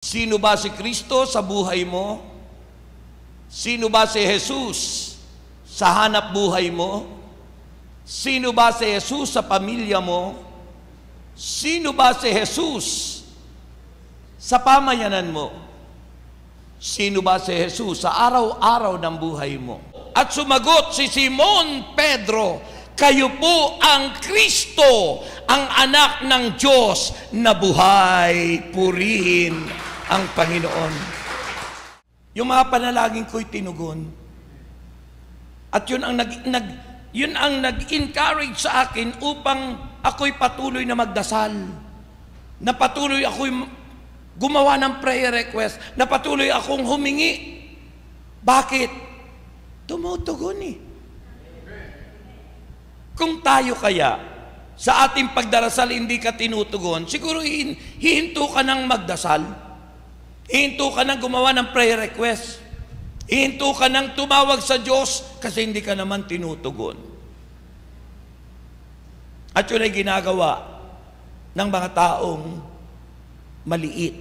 Sino ba si Kristo sa buhay mo? Sino ba si Jesus sa hanap buhay mo? Sino ba si Jesus sa pamilya mo? Sino ba si Jesus sa pamayanan mo? Sino ba si Jesus sa araw-araw ng buhay mo? At sumagot si Simon Pedro, kayo po ang Kristo, ang anak ng Diyos na buhay. Purihin ang Panginoon. Yung mga panalangin ko'y tinugon. At yun ang nag-encourage sa akin upang ako'y patuloy na magdasal. Na patuloy ako'y gumawa ng prayer request. Na patuloy akong humingi. Bakit? Tumutugon eh. Kung tayo kaya, sa ating pagdarasal hindi ka tinutugon, siguro hihinto ka ng magdasal. Hihinto ka ng gumawa ng prayer request. Hihinto ka ng tumawag sa Diyos kasi hindi ka naman tinutugon. At yun ay ginagawa ng mga taong maliit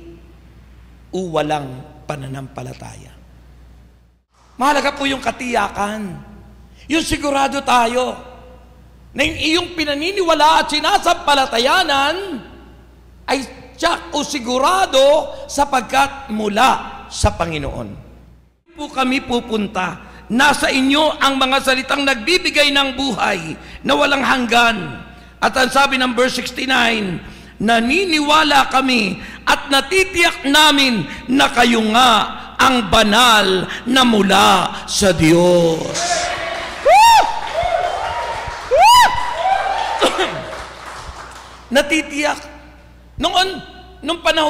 o walang pananampalataya. Mahalaga po yung katiyakan. Yung sigurado tayo na yung iyong pinaniniwala at sinasampalatayanan ay tiyak o sigurado sapagkat mula sa Panginoon. Po kami pupunta. Nasa inyo ang mga salitang nagbibigay ng buhay na walang hanggan. At ang sabi ng verse 69, naniniwala kami at natitiyak namin na kayo nga ang banal na mula sa Diyos. Natitiyak. Nung panahon